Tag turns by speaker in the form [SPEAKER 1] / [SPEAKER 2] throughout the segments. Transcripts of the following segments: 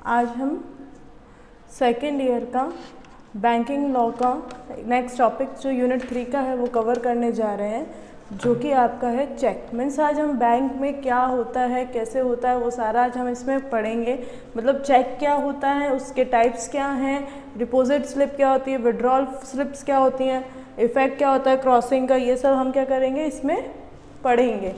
[SPEAKER 1] आज हम second year का बैंकिंग लॉ का नेक्स्ट टॉपिक जो यूनिट 3 का है वो कवर करने जा रहे हैं, जो कि आपका है चेक। मीन्स आज हम बैंक में क्या होता है, कैसे होता है, वो सारा आज हम इसमें पढ़ेंगे। मतलब चेक क्या होता है, उसके टाइप्स क्या हैं, डिपॉजिट स्लिप क्या होती है, विड्रॉल स्लिप्स क्या होती हैं, इफेक्ट क्या होता है क्रॉसिंग का, ये सब हम क्या करेंगे इसमें पढ़ेंगे।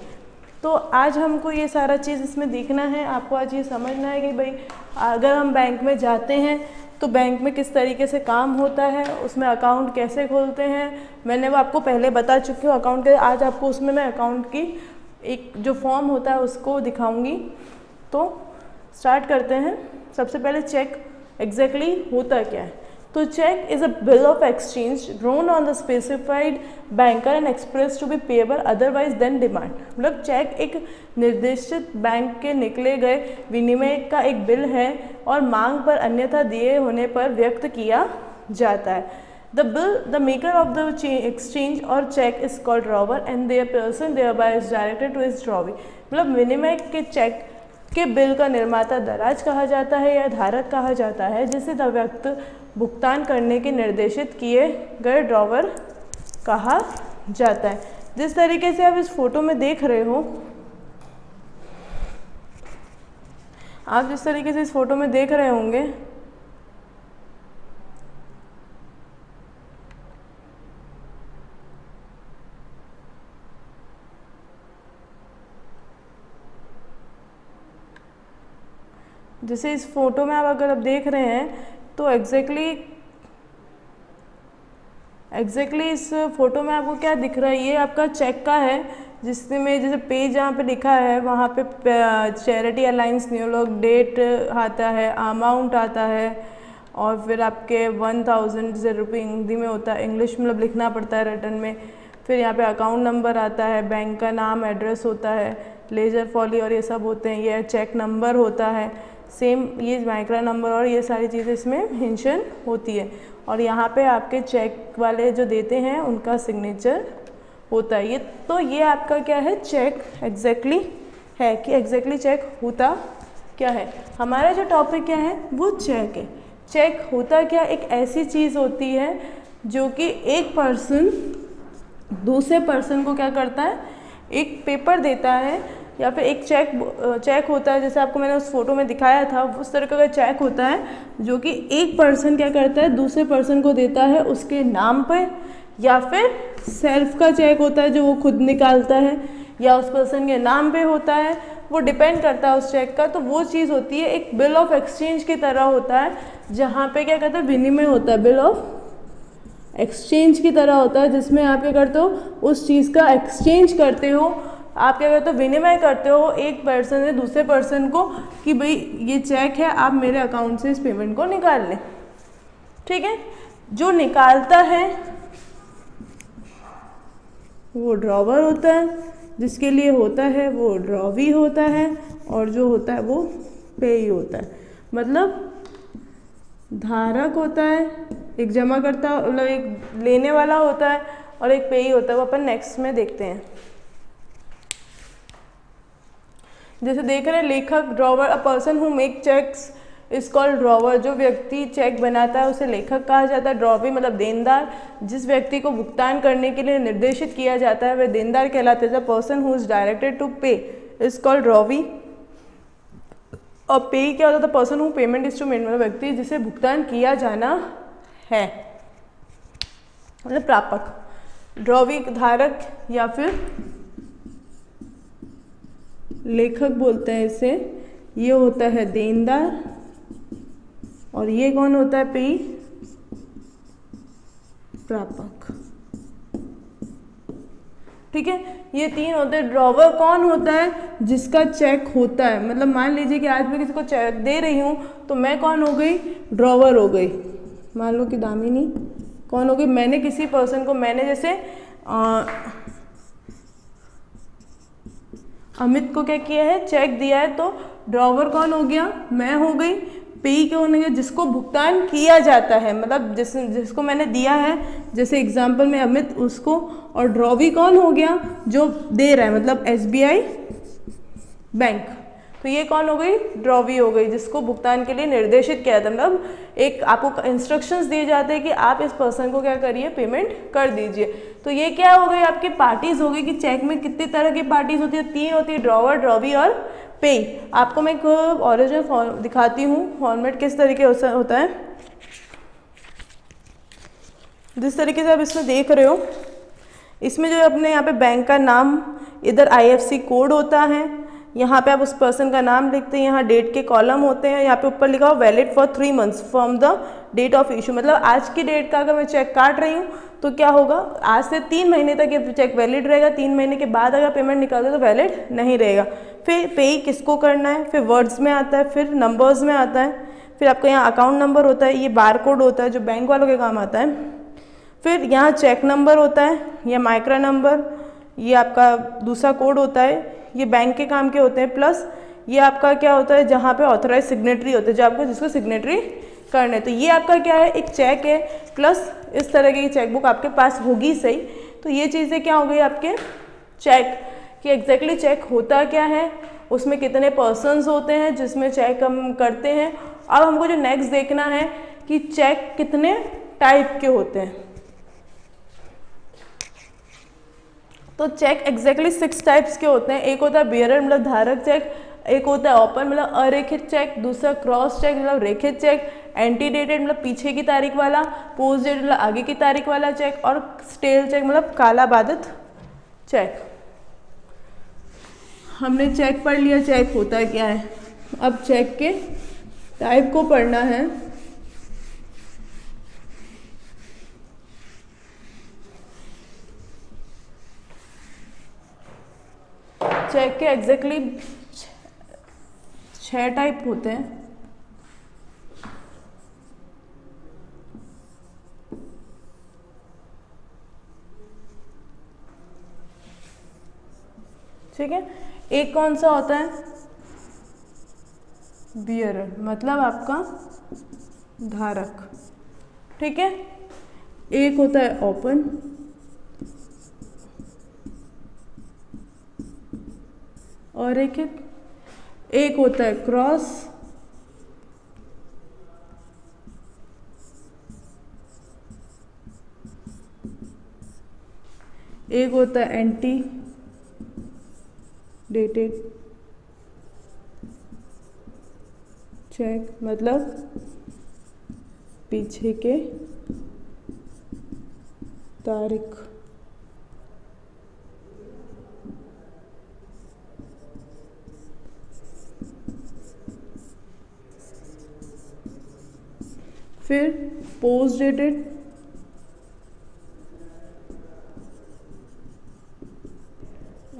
[SPEAKER 1] तो आज हमको ये सारा चीज़ इसमें देखना है। आपको आज ये समझना है कि भाई अगर हम बैंक में जाते हैं तो बैंक में किस तरीके से काम होता है, उसमें अकाउंट कैसे खोलते हैं। मैंने वो आपको पहले बता चुकी हूँ अकाउंट के। आज आपको उसमें मैं अकाउंट की एक जो फॉर्म होता है उसको दिखाऊंगी। तो स्टार्ट करते हैं। सबसे पहले चेक एग्जैक्टली होता क्या है। तो cheque is a bill of exchange drawn on the specified banker and express to be payable otherwise than demand. मतलब चेक एक निर्दिष्ट बैंक के निकले गए विनिमय का एक बिल है और मांग पर अन्यथा दिए होने पर व्यक्त किया जाता है। The maker of the exchange or check is called drawer and their person thereby is directed to his drawee। मतलब विनिमय के चेक के बिल का निर्माता दराज कहा जाता है या धारक कहा जाता है, जिसे व्यक्त भुगतान करने के निर्देशित किए गए ड्रॉवर कहा जाता है। जिस तरीके से आप इस फोटो में देख रहे हो, आप जिस तरीके से इस फोटो में देख रहे होंगे, जैसे इस फोटो में आप अगर आप देख रहे हैं तो एग्जैक्टली इस फोटो में आपको क्या दिख रहा है, ये आपका चेक का है, जिसमें जैसे पेज जहाँ पे लिखा है वहाँ पे चैरिटी अलायंस न्यूयॉर्क डेट आता है, अमाउंट आता है और फिर आपके 1000 रुपये हिंदी में होता है, इंग्लिश मतलब लिखना पड़ता है रिटर्न में। फिर यहाँ पे अकाउंट नंबर आता है, बैंक का नाम एड्रेस होता है, लेजर फॉली और ये सब होते हैं। ये चेक नंबर होता है, सेम ये माइक्रो नंबर और ये सारी चीज़ें इसमें मेंशन होती है। और यहाँ पे आपके चेक वाले जो देते हैं उनका सिग्नेचर होता है। ये आपका क्या है, चेक एग्जैक्टली है कि एग्जैक्टली चेक होता क्या है। हमारा जो टॉपिक क्या है वो चेक है। चेक होता क्या, एक ऐसी चीज़ होती है जो कि एक पर्सन दूसरे पर्सन को क्या करता है, एक पेपर देता है या फिर एक चेक होता है, जैसे आपको मैंने उस फोटो में दिखाया था उस तरह का चेक होता है जो कि एक पर्सन क्या करता है दूसरे पर्सन को देता है उसके नाम पे, या फिर सेल्फ का चेक होता है जो वो खुद निकालता है, या उस पर्सन के नाम पे होता है, वो डिपेंड करता है उस चेक का। तो वो चीज़ होती है एक बिल ऑफ एक्सचेंज की तरह होता है, जहाँ पे क्या कहते हैं विनिमय होता है, बिल ऑफ एक्सचेंज की तरह होता है, जिसमें आप क्या करते हो उस चीज़ का एक्सचेंज करते हो। आप क्या करते हो, विनिमय करते हो एक पर्सन से दूसरे पर्सन को कि भाई ये चेक है, आप मेरे अकाउंट से इस पेमेंट को निकाल लें। ठीक है, जो निकालता है वो ड्रॉवर होता है, जिसके लिए होता है वो ड्रॉवी होता है, और जो होता है वो पेई होता है। मतलब धारक होता है, एक जमा करता मतलब एक लेने वाला होता है और एक पेई होता है। वो अपन नेक्स्ट में देखते हैं। जैसे देख रहे हैं लेखक, drawer, a person who make cheques is called drawer. जो व्यक्ति चेक बनाता है उसे लेखक कहा जाता है। ड्रॉवी मतलब देनदार, जिस व्यक्ति को भुगतान करने के लिए निर्देशित किया जाता है वह देनदार कहलाते हैं। The person who is directed to pay is called drawee. और पे क्या होता है, the person who payment is to made, मतलब व्यक्ति जिसे भुगतान किया जाना है, मतलब प्रापक। ड्रॉवी धारक या फिर लेखक बोलते हैं इसे। ये होता है देनदार, और ये कौन होता है, पेई, प्रापक। ठीक है, ये तीन होते हैं। ड्रॉवर कौन होता है, जिसका चेक होता है। मतलब मान लीजिए कि आज मैं किसी को चेक दे रही हूँ तो मैं कौन हो गई, ड्रॉवर हो गई। मान लो कि दामिनी कौन हो गई, मैंने किसी पर्सन को, मैंने जैसे अमित को क्या किया है, चेक दिया है, तो ड्रॉवर कौन हो गया, मैं हो गई। पेई कौन हो गया, जिसको भुगतान किया जाता है, मतलब जिसको मैंने दिया है, जैसे एग्जांपल में अमित, उसको। और ड्रॉवी कौन हो गया, जो दे रहा है, मतलब SBI बैंक। तो ये कौन हो गई, ड्रॉवी हो गई, जिसको भुगतान के लिए निर्देशित किया था। मतलब एक आपको इंस्ट्रक्शंस दिए जाते हैं कि आप इस पर्सन को क्या करिए, पेमेंट कर दीजिए। तो ये क्या हो गई, आपकी पार्टीज हो गई कि चेक में कितनी तरह की पार्टीज होती है, 3 होती है, ड्रॉवर, ड्रॉवी और पे। आपको मैं एक ओरिजिनल दिखाती हूँ फॉर्मेट किस तरीके होता है। जिस तरीके से आप इसमें देख रहे हो, इसमें जो अपने यहाँ पे बैंक का नाम, इधर IFSC कोड होता है, यहाँ पे आप उस पर्सन का नाम लिखते हैं, यहाँ डेट के कॉलम होते हैं, यहाँ पे ऊपर लिखा हो valid for 3 months from the date of issue. मतलब आज की डेट का अगर मैं चेक काट रही हूँ तो क्या होगा, आज से 3 महीने तक ये चेक वैलिड रहेगा, 3 महीने के बाद अगर पेमेंट निकालते तो वैलिड नहीं रहेगा। फिर पे किसको करना है, फिर वर्ड्स में आता है, फिर नंबर्स में आता है, फिर आपका यहाँ अकाउंट नंबर होता है, ये बार कोड होता है जो बैंक वालों के काम आता है, फिर यहाँ चेक नंबर होता है, ये माइक्रो नंबर, ये आपका दूसरा कोड होता है, ये बैंक के काम के होते हैं, प्लस ये आपका क्या होता है जहाँ पे ऑथराइज सिग्नेटरी होते हैं, जो आपको जिसको सिग्नेटरी करने। तो ये आपका क्या है, एक चेक है, प्लस इस तरह की चेकबुक आपके पास होगी सही। तो ये चीज़ें क्या हो गई आपके चेक कि एग्जैक्टली चेक होता क्या है, उसमें कितने पर्सन्स होते हैं जिसमें चेक हम करते हैं। अब हमको जो नेक्स्ट देखना है कि चेक कितने टाइप के होते हैं। तो चेक एग्जैक्टली 6 टाइप्स के होते हैं। एक होता है बियरर मतलब धारक चेक, एक होता है ओपन मतलब अरेखित चेक, दूसरा क्रॉस चेक मतलब रेखित चेक, एंटीडेटेड मतलब पीछे की तारीख वाला, पोस्ट डेटेड मतलब आगे की तारीख वाला चेक, और स्टेल चेक मतलब काला बाधित चेक। हमने चेक पढ़ लिया, चेक होता है क्या है। अब चेक के टाइप को पढ़ना है। चेक के एग्जैक्टली 6 टाइप होते हैं। ठीक है, एक कौन सा होता है, बियरर मतलब आपका धारक। ठीक है, एक होता है ओपन, और एक होता है क्रॉस, एक होता है एंटी डेटेड चेक मतलब पीछे के तारीख। फिर पोस्ट डेटेड,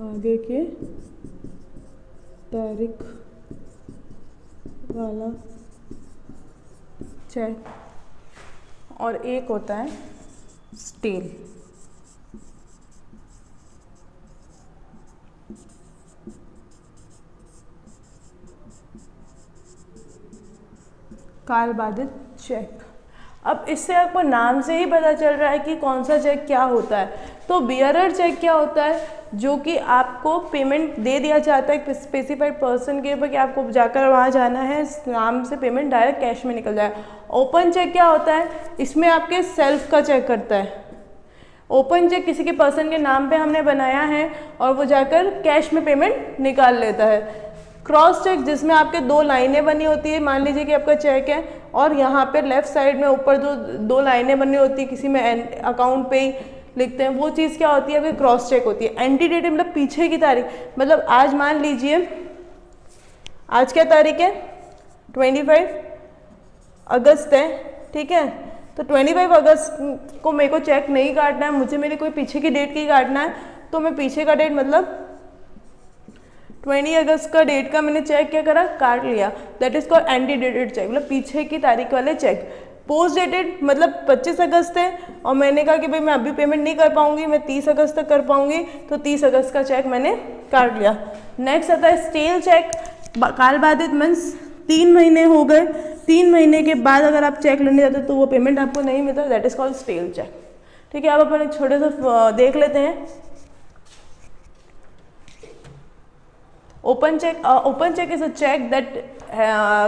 [SPEAKER 1] आगे के तारीख वाला चेक, और एक होता है स्टेल। काल बाधित चेक। अब इससे आपको नाम से ही पता चल रहा है कि कौन सा चेक क्या होता है। तो बियरर चेक क्या होता है, जो कि आपको पेमेंट दे दिया जाता है एक स्पेसिफाइड पर्सन के ऊपर कि आपको जाकर वहाँ जाना है, इस नाम से पेमेंट डायरेक्ट कैश में निकल जाए। ओपन चेक क्या होता है, इसमें आपके सेल्फ का चेक करता है। ओपन चेक किसी के पर्सन के नाम पे हमने बनाया है और वो जाकर कैश में पेमेंट निकाल लेता है। क्रॉस चेक जिसमें आपके 2 लाइनें बनी होती है, मान लीजिए कि आपका चेक है और यहाँ पे लेफ्ट साइड में ऊपर जो 2 लाइनें बनी होती है, किसी में अकाउंट पे ही लिखते हैं, वो चीज़ क्या होती है, अभी क्रॉस चेक होती है। एंटीडेटेड मतलब पीछे की तारीख, मतलब आज मान लीजिए आज क्या तारीख है, 25 अगस्त है। ठीक है, तो 25 अगस्त को मेरे को चेक नहीं काटना है, मुझे मेरे कोई पीछे की डेट की काटना है, तो मैं पीछे का डेट मतलब 20 अगस्त का डेट का मैंने चेक क्या करा, काट लिया। दैट इज कॉल्ड एंटीडेटेड चेक, मतलब पीछे की तारीख वाले चेक। पोस्ट डेटेड मतलब 25 अगस्त है और मैंने कहा कि भाई मैं अभी पेमेंट नहीं कर पाऊंगी, मैं 30 अगस्त तक कर पाऊंगी, तो 30 अगस्त का चेक मैंने काट लिया। नेक्स्ट आता है स्टेल चेक। काल बाधित मीन्स 3 महीने हो गए, 3 महीने के बाद अगर आप चेक लेने जाते तो वो पेमेंट आपको नहीं मिलता, that is called stale cheque. ठीक है, अब अपन एक छोटे सा देख लेते हैं। Open check is a check that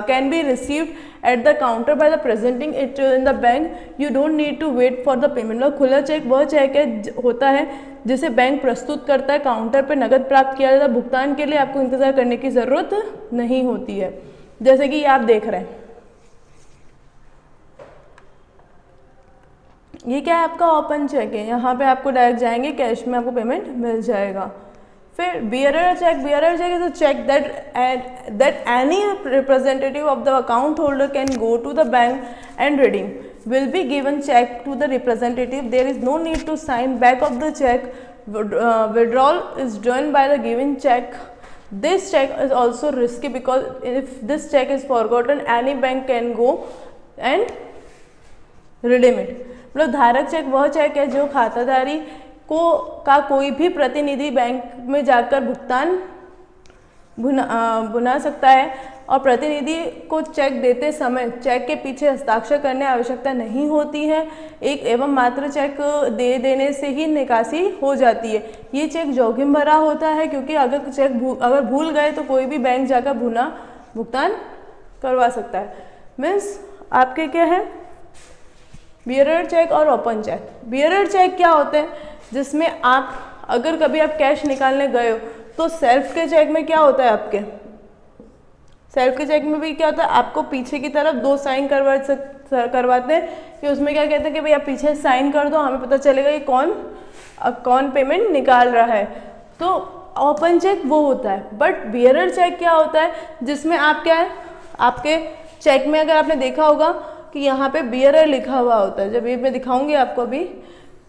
[SPEAKER 1] can be received at the counter by the presenting it in the bank. You don't need to wait for the payment. मतलब खुला चेक वह चेक होता है जिसे बैंक प्रस्तुत करता है, काउंटर पे नगद प्राप्त किया जाता है। भुगतान के लिए आपको इंतजार करने की ज़रूरत नहीं होती है। जैसे कि ये आप देख रहे हैं, ये क्या है आपका ओपन चेक है। यहाँ पे आपको डायरेक्ट जाएंगे, कैश में आपको पेमेंट मिल जाएगा। फिर bearer cheque is a cheque that any representative of the account holder can go to the bank and redeem will be given check to the representative. There is no need to sign back of the check. Withdrawal is done by the given check. This check is also risky because if this check is forgotten, any bank can go and redeem it. मतलब धारक check वह check है जो खाताधारी का कोई भी प्रतिनिधि बैंक में जाकर भुगतान भुना सकता है और प्रतिनिधि को चेक देते समय चेक के पीछे हस्ताक्षर करने की आवश्यकता नहीं होती है। एक एवं मात्र चेक दे देने से ही निकासी हो जाती है। ये चेक जोखिम भरा होता है क्योंकि अगर चेक अगर भूल गए तो कोई भी बैंक जाकर भुगतान करवा सकता है। मीन्स आपके क्या है, बियरर चेक और ओपन चेक। बियरर चेक क्या होते हैं, जिसमें आप अगर कभी आप कैश निकालने गए हो तो सेल्फ के चेक में क्या होता है, आपके सेल्फ के चेक में भी क्या होता है, आपको पीछे की तरफ 2 साइन करवाते हैं कि उसमें क्या कहते हैं कि भाई आप पीछे साइन कर दो, हमें पता चलेगा कि कौन पेमेंट निकाल रहा है। तो ओपन चेक वो होता है। बट बियरर चेक क्या होता है, जिसमें आप क्या है, आपके चेक में अगर आपने देखा होगा कि यहाँ पे बियरर लिखा हुआ होता है। जब ये मैं दिखाऊंगी आपको अभी,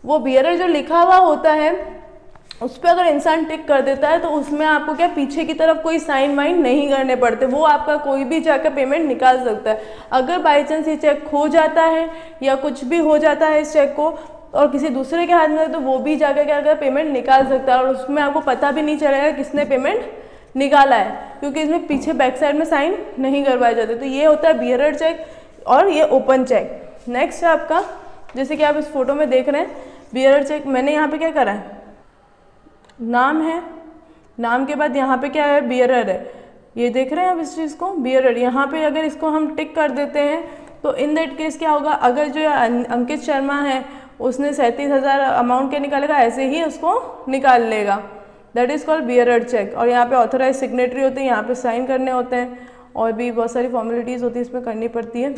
[SPEAKER 1] वो बियरर जो लिखा हुआ होता है उस पर अगर इंसान टिक कर देता है तो उसमें आपको क्या पीछे की तरफ कोई साइन वाइन नहीं करने पड़ते, वो आपका कोई भी जाकर पेमेंट निकाल सकता है। अगर बाई चांस ये चेक खो जाता है या कुछ भी हो जाता है इस चेक को और किसी दूसरे के हाथ में, तो वो भी जाकर क्या कर पेमेंट निकाल सकता है और उसमें आपको पता भी नहीं चलेगा किसने पेमेंट निकाला है, क्योंकि इसमें पीछे बैक साइड में साइन नहीं करवाए जाते। तो ये होता है बियरर चेक और ये ओपन चेक। नेक्स्ट है आपका, जैसे कि आप इस फोटो में देख रहे हैं बियरर चेक। मैंने यहाँ पे क्या करा है, नाम है, नाम के बाद यहाँ पे क्या है, बियरर है। ये देख रहे हैं आप इस चीज़ को, बियरर। यहाँ पे अगर इसको हम टिक कर देते हैं तो इन दैट केस क्या होगा, अगर जो अंकित शर्मा है उसने 37,000 अमाउंट के निकालेगा, ऐसे ही उसको निकाल लेगा। That is called bearer cheque. और यहाँ पे ऑथराइज सिग्नेटरी होती है, यहाँ पे साइन करने होते हैं और भी बहुत सारी फॉर्मेलिटीज़ होती है इसमें करनी पड़ती है।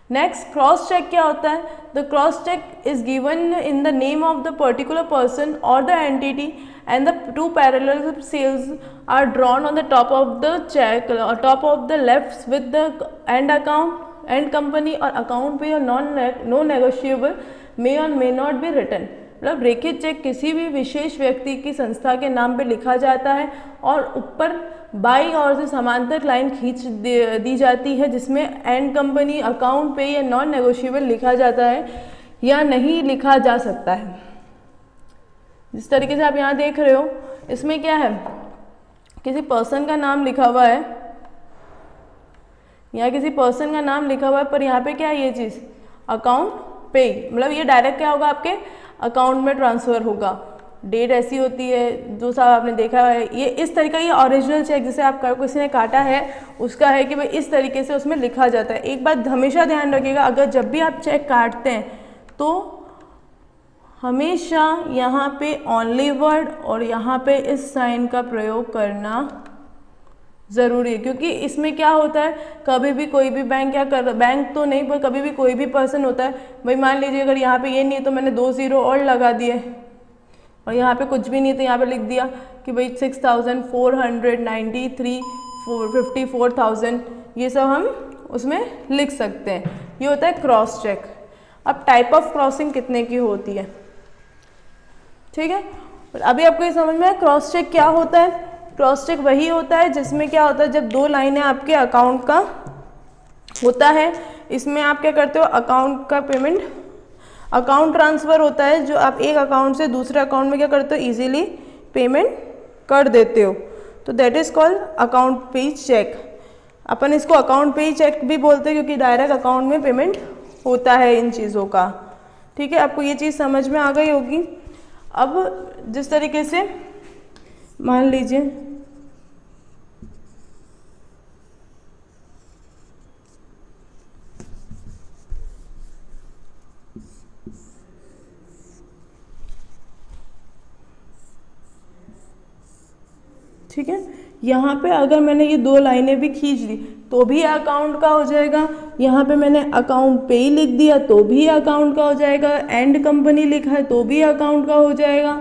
[SPEAKER 1] नेक्स्ट क्रॉस चेक क्या होता है, the cross cheque is given in the name of the particular person और the entity and the 2 parallel cells are drawn on the top of the cheque, top of the left with the and account and company और account pay और no negotiable मे और may not be written. मतलब रेखित check किसी भी विशेष व्यक्ति की संस्था के नाम पे लिखा जाता है और ऊपर बाईं ओर से समांतर लाइन खींच दी जाती है जिसमें एंड कंपनी, अकाउंट पे या नॉन नेगोशिएबल लिखा जाता है या नहीं लिखा जा सकता है। जिस तरीके से आप यहाँ देख रहे हो, इसमें क्या है, किसी पर्सन का नाम लिखा हुआ है, यहाँ किसी पर्सन का नाम लिखा हुआ है, पर यहाँ पे क्या है ये चीज़, अकाउंट पे, मतलब ये डायरेक्ट क्या होगा, आपके अकाउंट में ट्रांसफ़र होगा। डेट ऐसी होती है जो साहब आपने देखा है, ये इस तरीका, ये ओरिजिनल चेक जिसे आप किसी ने काटा है उसका है कि भाई इस तरीके से उसमें लिखा जाता है। एक बात हमेशा ध्यान रखिएगा, अगर जब भी आप चेक काटते हैं तो हमेशा यहाँ पे ओनली वर्ड और यहाँ पे इस साइन का प्रयोग करना ज़रूरी है, क्योंकि इसमें क्या होता है, कभी भी कोई भी बैंक क्या कर, बैंक तो नहीं पर कभी भी कोई भी पर्सन होता है, भाई मान लीजिए अगर यहाँ पे ये नहीं है तो मैंने 2 0 और लगा दिए और यहाँ पे कुछ भी नहीं तो यहाँ पे लिख दिया कि भाई 6,493 54,000, ये सब हम उसमें लिख सकते हैं। ये होता है क्रॉस चेक। अब टाइप ऑफ क्रॉसिंग कितने की होती है, ठीक है, अभी आपको ये समझ में है क्रॉस चेक क्या होता है। क्रॉस चेक वही होता है जिसमें क्या होता है, जब 2 लाइनें आपके अकाउंट का होता है, इसमें आप क्या करते हो, अकाउंट का पेमेंट, अकाउंट ट्रांसफ़र होता है, जो आप एक अकाउंट से दूसरे अकाउंट में क्या करते हो, इजीली पेमेंट कर देते हो। तो that is called account payee cheque. अपन इसको अकाउंट पेज चेक भी बोलते हैं क्योंकि डायरेक्ट अकाउंट में पेमेंट होता है इन चीज़ों का, ठीक है। आपको ये चीज़ समझ में आ गई होगी। अब जिस तरीके से मान लीजिए ठीक है। यहाँ पे अगर मैंने ये 2 लाइनें भी खींच दी तो भी अकाउंट का हो जाएगा, यहाँ पे मैंने अकाउंट पे ही लिख दिया तो भी अकाउंट का हो जाएगा, एंड कंपनी लिखा है तो भी अकाउंट का हो जाएगा,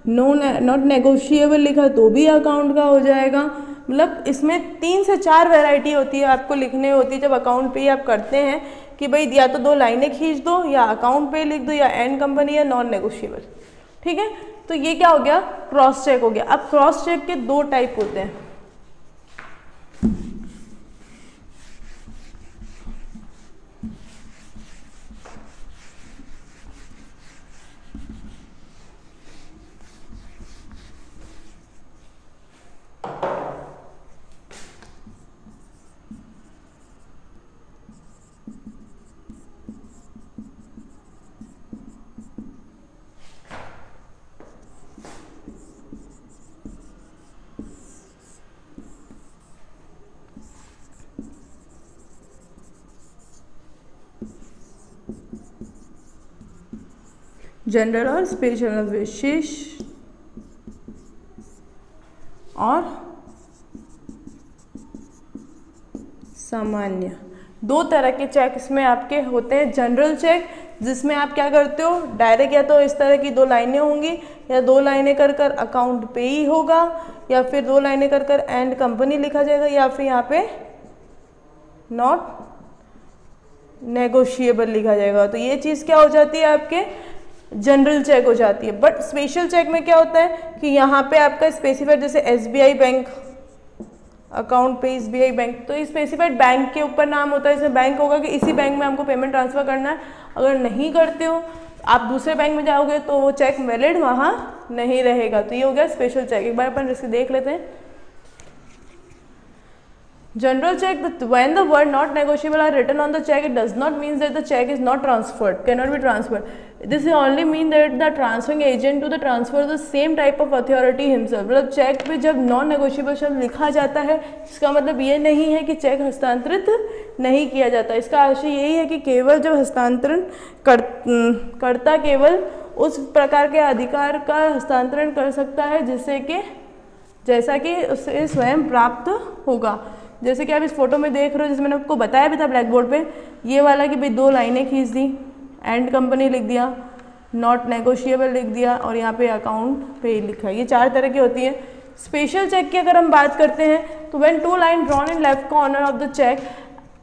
[SPEAKER 1] नॉट नेगोशिएबल लिखा है तो भी अकाउंट का हो जाएगा। मतलब इसमें 3 से 4 वैरायटी होती है आपको लिखने होती है जब अकाउंट पे ही आप करते हैं कि भाई या तो 2 लाइनें खींच दो या अकाउंट पे लिख दो या एंड कंपनी या नॉन नेगोशिएबल। ठीक है, तो ये क्या हो गया, क्रॉस चेक हो गया। अब क्रॉस चेक के 2 टाइप होते हैं। जनरल और स्पेशल, विशेष और सामान्य। 2 तरह के चेक इसमें आपके होते हैं। जनरल चेक जिसमें आप क्या करते हो, डायरेक्ट या तो इस तरह की 2 लाइनें होंगी या 2 लाइनें कर कर अकाउंट पे ही होगा या फिर 2 लाइनें कर कर एंड कंपनी लिखा जाएगा या फिर यहाँ पे नॉट नेगोशिएबल लिखा जाएगा। तो ये चीज़ क्या हो जाती है, आपके जनरल चेक हो जाती है। बट स्पेशल चेक में क्या होता है कि यहाँ पे आपका स्पेसिफाइड, जैसे SBI बैंक अकाउंट पे SBI बैंक, तो इस स्पेसिफाइड बैंक के ऊपर नाम होता है, इसमें बैंक होगा कि इसी बैंक में हमको पेमेंट ट्रांसफ़र करना है। अगर नहीं करते हो आप दूसरे बैंक में जाओगे तो वो चेक वैलिड वहाँ नहीं रहेगा। तो ये हो गया स्पेशल चेक। एक बार अपन इसको देख लेते हैं। General check, when the word not negotiable are written on the check, it does not mean that the check is not transferred, cannot be transferred. This only mean that the transferring agent to the transfer the same type of authority himself. मतलब check पे जब non negotiable शब्द लिखा जाता है इसका मतलब ये नहीं है कि चेक हस्तांतरित नहीं किया जाता। इसका आशय यही है कि केवल जब हस्तांतरण करता केवल उस प्रकार के अधिकार का हस्तांतरण कर सकता है जिससे कि जैसा कि उसे स्वयं प्राप्त होगा। जैसे कि आप इस फोटो में देख रहे हो, जैसे मैंने आपको बताया भी था ब्लैक बोर्ड पे, ये वाला कि भाई 2 लाइनें खींच दी, एंड कंपनी लिख दिया, नॉट नेगोशिएबल लिख दिया और यहाँ पे अकाउंट पे लिखा है। ये 4 तरह की होती है। स्पेशल चेक की अगर हम बात करते हैं तो when 2 line drawn in left corner of the cheque,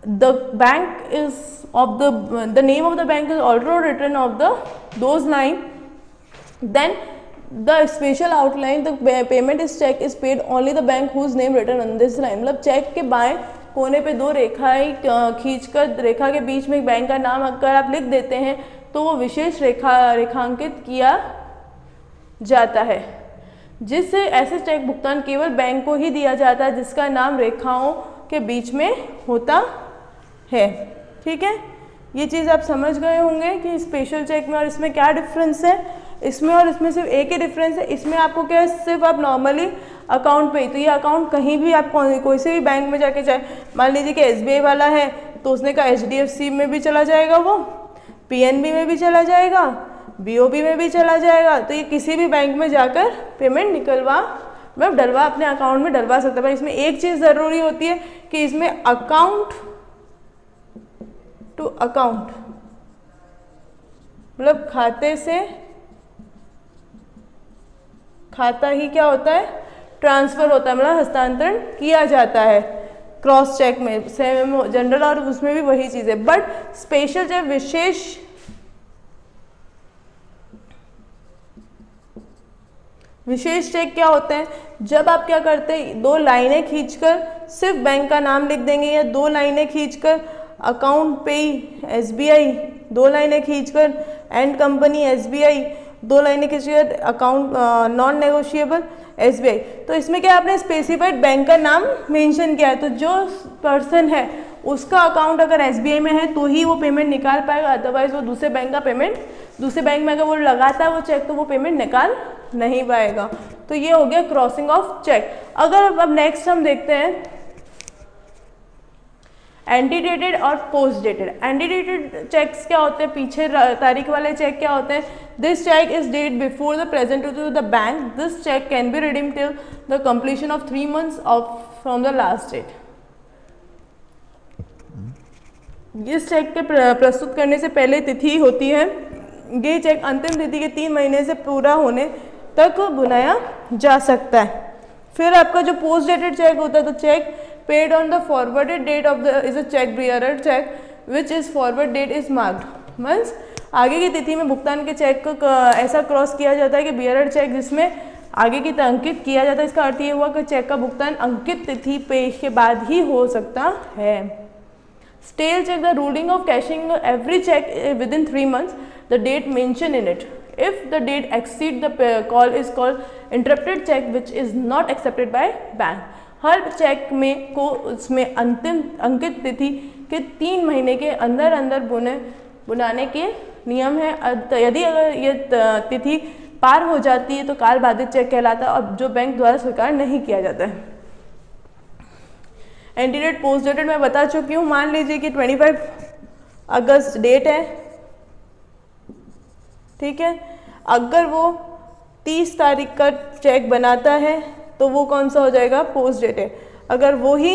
[SPEAKER 1] the bank is of the name of the bank is also written of the those line, then the special outline the payment is check is paid only the bank whose name written on this line। मतलब check के बाएं कोने पे 2 रेखाएं खींचकर रेखा के बीच में एक बैंक का नाम अगर आप लिख देते हैं तो वो विशेष रेखांकित किया जाता है, जिससे ऐसे चेक भुगतान केवल बैंक को ही दिया जाता है जिसका नाम रेखाओं के बीच में होता है। ठीक है, ये चीज़ आप समझ गए होंगे कि स्पेशल चेक में और इसमें क्या डिफरेंस है। इसमें और इसमें सिर्फ एक ही डिफरेंस है, इसमें आपको क्या है, सिर्फ आप नॉर्मली अकाउंट पे ही, तो ये अकाउंट कहीं भी आप कोई से भी बैंक में जाके चाहे, मान लीजिए कि SBI वाला है तो उसने कहा HDFC में भी चला जाएगा, वो PNB में भी चला जाएगा, BOB में भी चला जाएगा, तो ये किसी भी बैंक में जाकर पेमेंट डलवा अपने अकाउंट में डलवा सकता है। पर इसमें एक चीज़ ज़रूरी होती है कि इसमें अकाउंट टू अकाउंट, मतलब खाते से खाता ही क्या होता है, ट्रांसफर होता है, मतलब हस्तांतरण किया जाता है। क्रॉस चेक में सेम, जनरल और उसमें भी वही चीज़ है। बट स्पेशल जब विशेष चेक क्या होते हैं, जब आप क्या करते हैं 2 लाइनें खींचकर सिर्फ बैंक का नाम लिख देंगे या 2 लाइनें खींचकर अकाउंट पे SBI, 2 लाइनें खींचकर एंड कंपनी SBI, 2 लाइनें खींचकर अकाउंट नॉन नेगोशिएबल SBI। तो इसमें क्या आपने स्पेसिफाइड बैंक का नाम मेंशन किया है, तो जो पर्सन है उसका अकाउंट अगर SBI में है तो ही वो पेमेंट निकाल पाएगा, अदरवाइज वो दूसरे बैंक का पेमेंट, दूसरे बैंक में अगर वो लगाता है वो चेक तो वो पेमेंट निकाल नहीं पाएगा। तो ये हो गया क्रॉसिंग ऑफ चेक। अगर अब नेक्स्ट हम देखते हैं एंटीडेटेड और पोस्ट डेटेड। एंटीडेटेड चेक्स क्या होते हैं, पीछे तारीख वाले चेक क्या होते हैं, this cheque is date before the present to the bank, this cheque can be redeem till the completion of 3 months of from the last date. इस चेक के प्रस्तुत करने से पहले तिथि होती है, ये चेक अंतिम तिथि के 3 महीने से पूरा होने तक बुनाया जा सकता है। फिर आपका जो पोस्ट डेटेड चेक होता है, तो cheque paid on the forwarded date of the is a cheque bearer cheque which is forward date is marked. Means आगे की तिथि में भुगतान के चेक को ऐसा क्रॉस किया जाता है कि बियरर चेक जिसमें आगे की अंकित किया जाता है। इसका अर्थ ये हुआ कि चेक का भुगतान अंकित तिथि पेश के बाद ही हो सकता है। Stale cheque the ruling of cashing every cheque within 3 months the date mention in it. If the date exceed the call is called interrupted check which is not accepted by bank। हर cheque में को उसमें अंतिम अंकित तिथि के 3 महीने के अंदर अंदर बुनाने के नियम है। यदि अगर ये तिथि पार हो जाती है तो काल बाधित चेक कहलाता है और जो बैंक द्वारा स्वीकार नहीं किया जाता है। एंटीडेट पोस्ट डेटेड मैं बता चुकी हूँ। मान लीजिए कि 25 अगस्त डेट है, ठीक है। अगर वो 30 तारीख का चेक बनाता है तो वो कौन सा हो जाएगा, पोस्ट डेटेड। अगर वो ही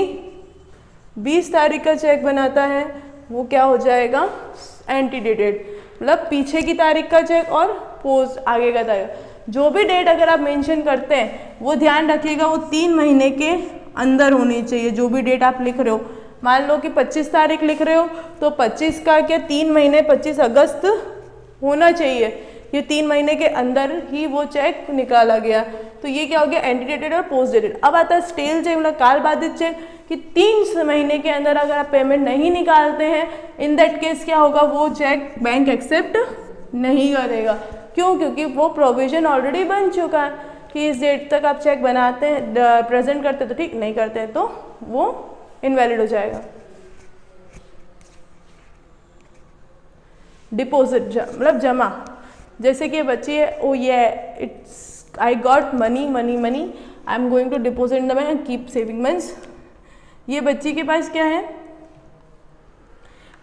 [SPEAKER 1] 20 तारीख का चेक बनाता है वो क्या हो जाएगा, एंटीडेटेड। मतलब पीछे की तारीख का चेक और पोस्ट आगे का तारीख। जो भी डेट अगर आप मेंशन करते हैं वो ध्यान रखिएगा वो 3 महीने के अंदर होनी चाहिए। जो भी डेट आप लिख रहे हो, मान लो कि 25 तारीख लिख रहे हो तो 25 का क्या 3 महीने 25 अगस्त होना चाहिए। ये 3 महीने के अंदर ही वो चेक निकाला गया, तो ये क्या हो गया, एंटीडेटेड और पोस्ट डेटेड। अब आता है स्टेल चेक, मतलब काल बाधित चेक, कि 3 महीने के अंदर अगर आप पेमेंट नहीं निकालते हैं, इन दैट केस क्या होगा, वो चेक बैंक एक्सेप्ट नहीं करेगा। क्यों? क्योंकि वो प्रोविजन ऑलरेडी बन चुका है कि इस डेट तक आप चेक बनाते हैं, प्रेजेंट करते तो ठीक, नहीं करते हैं तो वो इनवैलिड हो जाएगा। डिपॉजिट मतलब जमा, जैसे कि बच्ची है, oh yay it's I got money money money I am going to deposit in the bank and keep saving. Means ये बच्ची के पास क्या है,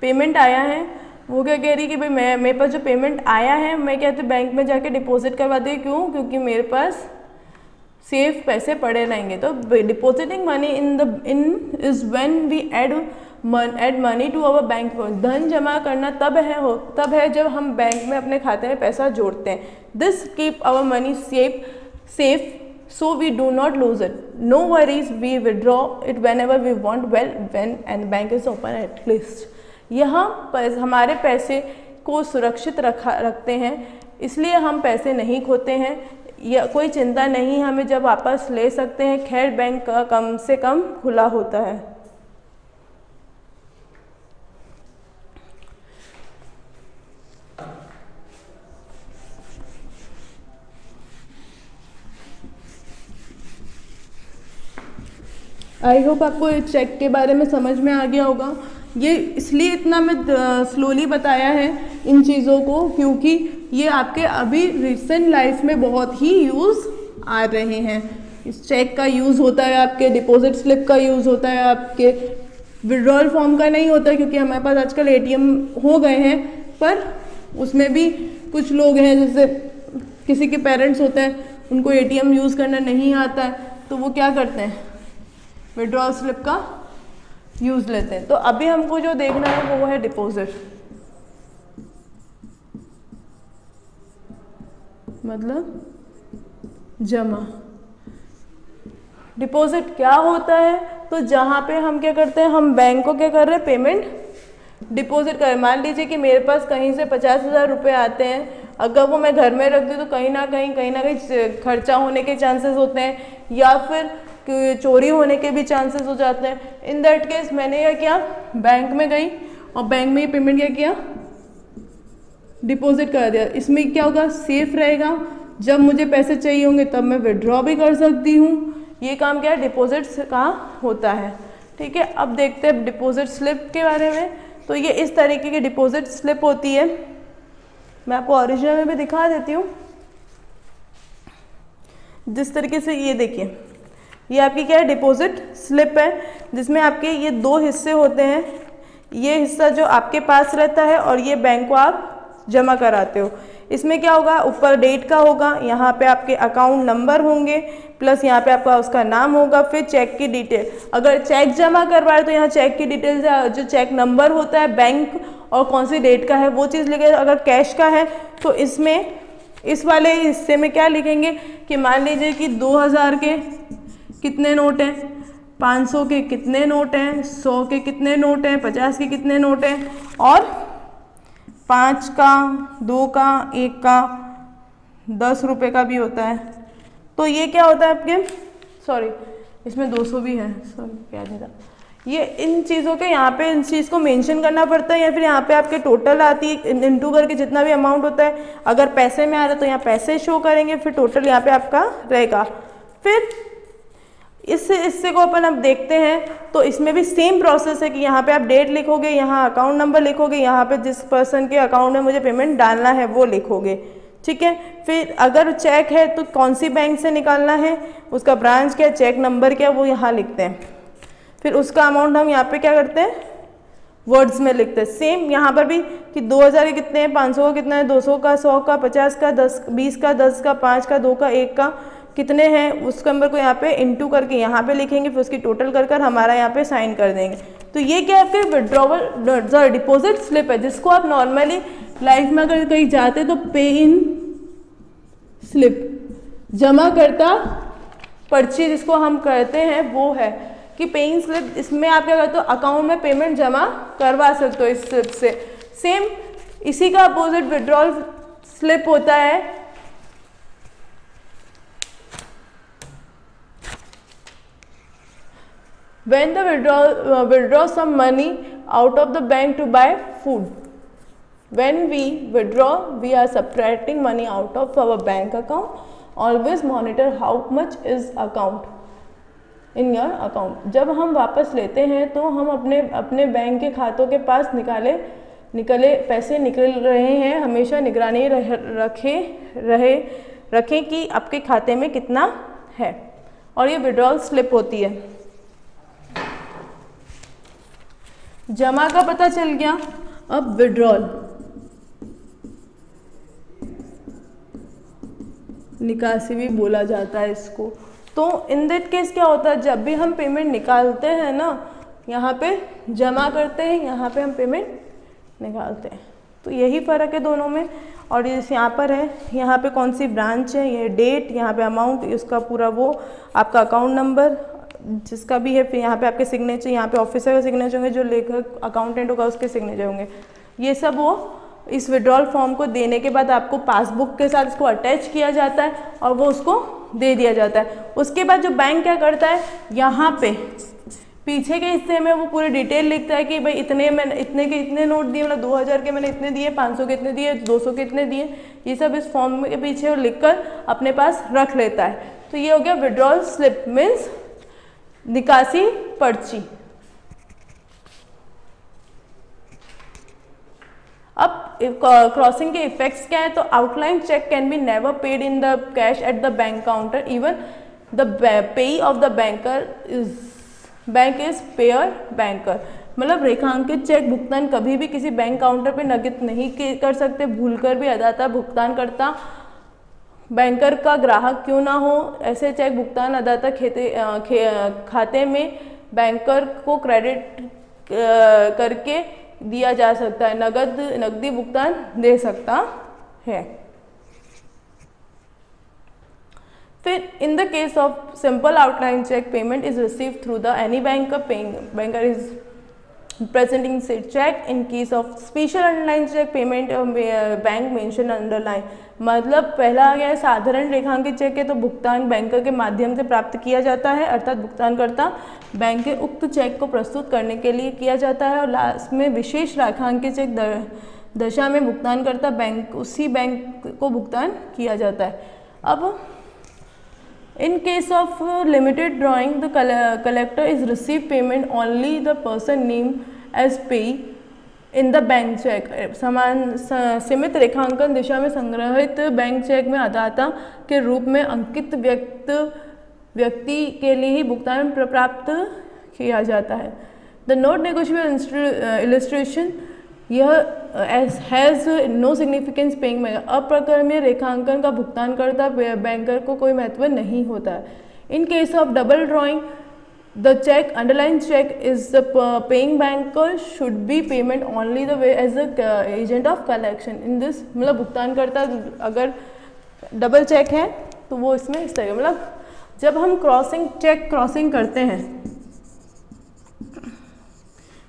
[SPEAKER 1] पेमेंट आया है, वो क्या कह रही है कि भाई मेरे पास जो पेमेंट आया है मैं क्या कहते बैंक में जाके डिपॉजिट करवा दी। क्यों? क्योंकि मेरे पास सेफ पैसे पड़े रहेंगे। तो depositing money in is when we add money to our bank. धन जमा करना तब है जब हम बैंक में अपने खाते में पैसा जोड़ते हैं। This keep our money safe so we do not lose it. No worries, we withdraw it whenever we want when and bank is open at least. यहाँ पर हमारे पैसे को सुरक्षित रखते हैं, इसलिए हम पैसे नहीं खोते हैं, या कोई चिंता नहीं, हमें जब वापस ले सकते हैं। खैर बैंक का कम से कम खुला होता है। आई होप आपको इस चेक के बारे में समझ में आ गया होगा। ये इसलिए इतना मैं स्लोली बताया है इन चीज़ों को, क्योंकि ये आपके अभी रिसेंट लाइफ में बहुत ही यूज़ आ रहे हैं। इस चेक का यूज़ होता है, आपके डिपॉजिट स्लिप का यूज़ होता है, आपके विड्रॉल फॉर्म का नहीं होता, क्योंकि हमारे पास आजकल एटीएम हो गए हैं, पर उसमें भी कुछ लोग हैं, जैसे किसी के पेरेंट्स होते हैं, उनको एटीएम यूज़ करना नहीं आता है, तो वो क्या करते हैं, विड्रॉल स्लिप का यूज़ लेते हैं। तो अभी हमको जो देखना है वो है डिपॉजिट, मतलब जमा। डिपॉजिट क्या होता है, तो जहाँ पे हम क्या करते हैं, हम बैंक को क्या कर रहे हैं, पेमेंट डिपॉजिट कर। मान लीजिए कि मेरे पास कहीं से 50,000 रुपये आते हैं, अगर वो मैं घर में रख दूँ तो कहीं ना कहीं खर्चा होने के चांसेस होते हैं, या फिर चोरी होने के भी चांसेस हो जाते हैं। इन दैट केस मैंने क्या किया, बैंक में गई और बैंक में ये पेमेंट क्या किया, डिपॉजिट कर दिया। इसमें क्या होगा, सेफ रहेगा, जब मुझे पैसे चाहिए होंगे तब मैं विड्रॉ भी कर सकती हूँ। ये काम क्या है, डिपॉजिट का होता है। ठीक है, अब देखते हैं डिपॉजिट स्लिप के बारे में। तो ये इस तरीके की डिपॉजिट स्लिप होती है, मैं आपको ओरिजिनल में भी दिखा देती हूँ। जिस तरीके से ये देखिए, ये आपकी क्या है, डिपॉजिट स्लिप है, जिसमें आपके ये 2 हिस्से होते हैं। ये हिस्सा जो आपके पास रहता है और ये बैंक को आप जमा कराते हो। इसमें क्या होगा, ऊपर डेट का होगा, यहाँ पे आपके अकाउंट नंबर होंगे, प्लस यहाँ पे आपका उसका नाम होगा, फिर चेक की डिटेल। अगर चेक जमा करवाए तो यहाँ चेक की डिटेल, जो चेक नंबर होता है, बैंक और कौन सी डेट का है वो चीज़ लिखे। अगर कैश का है तो इसमें इस वाले हिस्से में क्या लिखेंगे कि मान लीजिए कि 2000 के कितने नोट हैं, 500 के कितने नोट हैं, 100 के कितने नोट हैं, 50 के कितने नोट हैं, और 5 का, 2 का, 1 का, 10 रुपये का भी होता है। तो ये क्या होता है आपके, सॉरी इसमें 200 भी है, सॉरी क्या नहीं था, ये इन चीज़ों के यहाँ पे इन चीज़ को मेंशन करना पड़ता है, या फिर यहाँ पे आपके टोटल आती है इंटू करके जितना भी अमाउंट होता है। अगर पैसे में आ रहा है तो यहाँ पैसे शो करेंगे, फिर टोटल यहाँ पे आपका रहेगा। फिर इस हिस्से को अपन अब देखते हैं, तो इसमें भी सेम प्रोसेस है कि यहाँ पे आप डेट लिखोगे, यहाँ अकाउंट नंबर लिखोगे, यहाँ पे जिस पर्सन के अकाउंट में मुझे पेमेंट डालना है वो लिखोगे, ठीक है। फिर अगर चेक है तो कौन सी बैंक से निकालना है, उसका ब्रांच क्या, चेक नंबर क्या, वो यहाँ लिखते हैं। फिर उसका अमाउंट हम यहाँ पे क्या करते हैं, वर्ड्स में लिखते हैं। सेम यहाँ पर भी कि 2000 के कितने हैं, 500 का कितना है, 200 का, 100 का, 50 का, 10, 20 का, 10 का, 5 का, 2 का, 1 का कितने हैं, उस नंबर को यहाँ पे इंटू करके यहाँ पे लिखेंगे, फिर उसकी टोटल कर हमारा यहाँ पे साइन कर देंगे। तो ये क्या है, आपके विड्रॉवल डिपॉजिट स्लिप है, जिसको आप नॉर्मली लाइफ में अगर कहीं जाते तो पे इन स्लिप, जमा करता पर्ची जिसको हम कहते हैं वो है कि पे इन स्लिप। इसमें आप क्या करते हो, अकाउंट में पेमेंट जमा करवा सकते हो इस स्लिप से। सेम इसी का अपोजिट विड्रॉल स्लिप होता है, when the withdraw some money out of the bank to buy food. When we withdraw, we are subtracting money out of our bank account. Always monitor how much is account in your account. जब हम वापस लेते हैं तो हम अपने bank के खातों के पास निकले पैसे निकल रहे हैं, हमेशा निगरानी रखें कि आपके खाते में कितना है, और ये विड्रॉल स्लिप होती है। जमा का पता चल गया, अब विड्रॉल, निकासी भी बोला जाता है इसको। तो इन दैट केस क्या होता है, जब भी हम पेमेंट निकालते हैं ना, यहाँ पे जमा करते हैं, यहाँ पे हम पेमेंट निकालते हैं। तो यही फ़र्क है दोनों में। और जैसे यहाँ पर है, यहाँ पे कौन सी ब्रांच है, ये डेट, यहाँ पे अमाउंट, इसका पूरा वो आपका अकाउंट नंबर जिसका भी है, फिर यहाँ पे आपके सिग्नेचर, यहाँ पे ऑफिसर का सिग्नेचर होंगे, जो लेखक अकाउंटेंट होगा उसके सिग्नेचर होंगे। ये सब वो इस विड्रॉल फॉर्म को देने के बाद आपको पासबुक के साथ इसको अटैच किया जाता है और वो उसको दे दिया जाता है। उसके बाद जो बैंक क्या करता है, यहाँ पे पीछे के हिस्से में वो पूरी डिटेल लिखता है कि भाई इतने के इतने नोट दिए, मतलब 2000 के मैंने इतने दिए, 500 के इतने दिए, 200 के इतने दिए, ये सब इस फॉर्म के पीछे लिखकर अपने पास रख लेता है। तो ये हो गया विड्रॉल स्लिप, मीन्स निकासी पर्ची। अब क्रॉसिंग के इफेक्ट्स क्या है, तो outline cheque can be never paid in the cash at the bank counter, even the payee of the bank is payer banker. मतलब रेखांकित चेक भुगतान कभी भी किसी बैंक काउंटर पे नगद नहीं कर सकते, भूलकर भी अदाता भुगतान करता बैंकर का ग्राहक क्यों ना हो। ऐसे चेक भुगतान अदाता खाते में बैंकर को क्रेडिट करके दिया जा सकता है, नकदी भुगतान दे सकता है। फिर in the case of simple outline cheque, payment is received through the any banker is presenting check. In case of special underline check, payment bank mention underline. मतलब पहला आ गया है साधारण रेखांकित चेक है तो भुगतान बैंकर के माध्यम से प्राप्त किया जाता है, अर्थात भुगतानकर्ता बैंक के उक्त चेक को प्रस्तुत करने के लिए किया जाता है। और लास्ट में विशेष रेखांकित चेक दशा में भुगतानकर्ता उसी बैंक को भुगतान किया जाता है। अब in case of limited drawing, the collector is receive payment only the person named as payee in the bank check। समान सीमित रेखांकन दिशा में संग्रहित बैंक चेक में अदाता के रूप में अंकित व्यक्ति के लिए ही भुगतान प्राप्त किया जाता है। The note negotiable illustration यह has no significance paying banker, अप्रकरणीय रेखांकन का भुगतानकर्ता बैंकर को कोई महत्व नहीं होता है। In case of double drawing the cheque underline cheque is the paying banker should be payment only the way as the agent of collection in this, मतलब भुगतानकर्ता अगर डबल चेक है तो वो इसमें इस तरह, मतलब जब हम चेक क्रॉसिंग करते हैं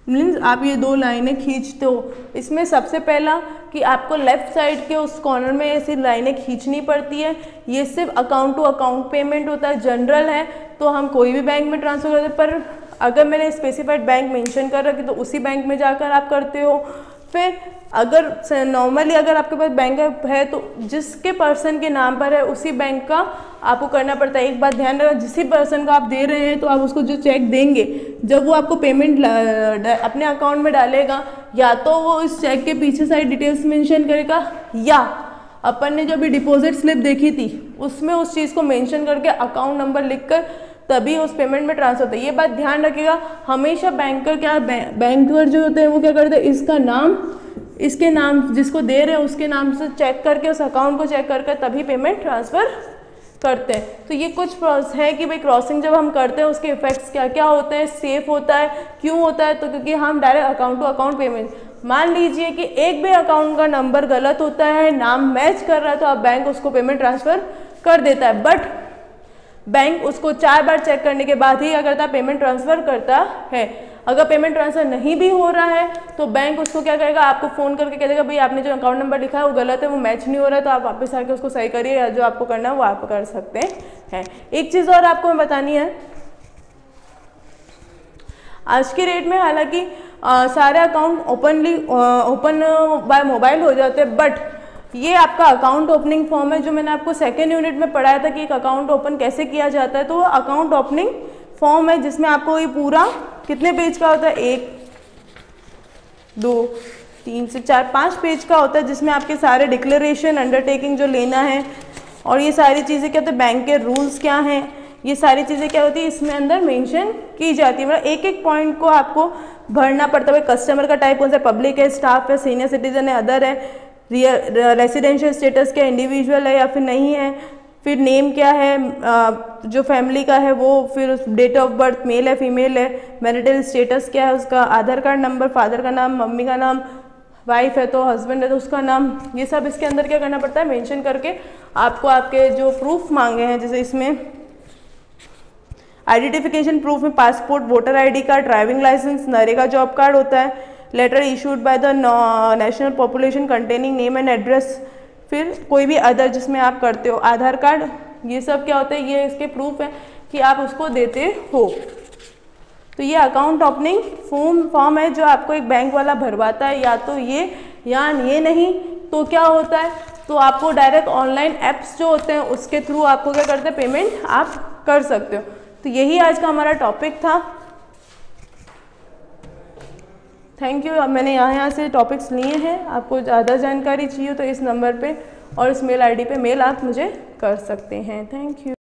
[SPEAKER 1] मीन्स आप ये दो लाइनें खींचते हो, इसमें सबसे पहला कि आपको लेफ्ट साइड के उस कॉर्नर में ऐसी लाइनें खींचनी पड़ती है। ये सिर्फ अकाउंट टू अकाउंट पेमेंट होता है, जनरल है तो हम कोई भी बैंक में ट्रांसफ़र करते हैं, पर अगर मैंने स्पेसिफाइड बैंक मेंशन कर रखी तो उसी बैंक में जाकर आप करते हो। फिर अगर नॉर्मली अगर आपके पास बैंक है तो जिसके पर्सन के नाम पर है उसी बैंक का आपको करना पड़ता है। एक बात ध्यान रखना, जिसी पर्सन को आप दे रहे हैं तो आप उसको जो चेक देंगे जब वो आपको पेमेंट अपने अकाउंट में डालेगा, या तो वो इस चेक के पीछे साइड डिटेल्स मेंशन करेगा, या अपन ने जो भी डिपॉजिट स्लिप देखी थी उसमें उस चीज़ को मेंशन करके अकाउंट नंबर लिखकर तभी उस पेमेंट में ट्रांसफर होता है। ये बात ध्यान रखिएगा, हमेशा बैंकर क्या बैंकर जो होते हैं वो क्या करते हैं, इसका नाम, इसके नाम जिसको दे रहे हैं उसके नाम से चेक करके उस अकाउंट को चेक करके तभी पेमेंट ट्रांसफ़र करते हैं। तो ये कुछ प्रोसेस है कि भाई क्रॉसिंग जब हम करते हैं उसके इफेक्ट्स क्या क्या होते हैं, सेफ होता है, क्यों होता है, तो क्योंकि हम direct account to account payment, मान लीजिए कि एक भी अकाउंट का नंबर गलत होता है, नाम मैच कर रहा है तो अब बैंक उसको पेमेंट ट्रांसफ़र कर देता है, बट बैंक उसको 4 बार चेक करने के बाद ही क्या करता है, पेमेंट ट्रांसफ़र करता है। अगर पेमेंट ट्रांसफ़र नहीं भी हो रहा है तो बैंक उसको क्या करेगा, आपको फ़ोन करके कह देगा भाई आपने जो अकाउंट नंबर लिखा है वो गलत है, वो मैच नहीं हो रहा है, तो आप वापस आके उसको सही करिए, या जो आपको करना है वो आप कर सकते हैं। एक चीज़ और आपको मैं बतानी है, आज की डेट में हालांकि सारे अकाउंट ओपन बाय मोबाइल हो जाते हैं, बट ये आपका अकाउंट ओपनिंग फॉर्म है जो मैंने आपको सेकेंड यूनिट में पढ़ाया था कि एक अकाउंट ओपन कैसे किया जाता है। तो वो अकाउंट ओपनिंग फॉर्म है जिसमें आपको ये पूरा कितने पेज का होता है, 1 2 3 से 4 5 पेज का होता है, जिसमें आपके सारे डिक्लेरेशन अंडरटेकिंग जो लेना है और ये सारी चीज़ें क्या होती है, बैंक के रूल्स क्या हैं, ये सारी चीज़ें क्या होती है इसमें अंदर मेंशन की जाती है। मतलब एक एक पॉइंट को आपको भरना पड़ता है। कस्टमर का टाइप कौन सा, पब्लिक है, स्टाफ है, सीनियर सिटीजन है, अदर है, रेसिडेंशियल स्टेटस क्या, इंडिविजुअल है या फिर नहीं है, फिर नेम क्या है जो फैमिली का है वो, फिर डेट ऑफ बर्थ मेल है फीमेल है, मैरिटल स्टेटस क्या है उसका, आधार कार्ड नंबर, फादर का नाम, मम्मी का नाम, वाइफ है तो हस्बैंड है तो उसका नाम, ये सब इसके अंदर क्या करना पड़ता है, मेंशन करके आपको आपके जो प्रूफ मांगे हैं, जैसे इसमें आइडेंटिफिकेशन प्रूफ में passport, voter ID card, driving licence, NREGA job card होता है, letter issued by the national population containing name and address, फिर कोई भी अदर जिसमें आप करते हो, आधार कार्ड, ये सब क्या होता है, ये इसके प्रूफ है कि आप उसको देते हो। तो ये अकाउंट ओपनिंग फॉर्म है जो आपको एक बैंक वाला भरवाता है, या तो ये या ये नहीं तो क्या होता है, तो आपको डायरेक्ट ऑनलाइन ऐप्स जो होते हैं उसके थ्रू आपको क्या करते हैं, पेमेंट आप कर सकते हो। तो यही आज का हमारा टॉपिक था। Thank you. मैंने यहाँ से टॉपिक्स लिए हैं, आपको ज़्यादा जानकारी चाहिए तो इस नंबर पे और इस मेल आईडी पे मेल आप मुझे कर सकते हैं। Thank you.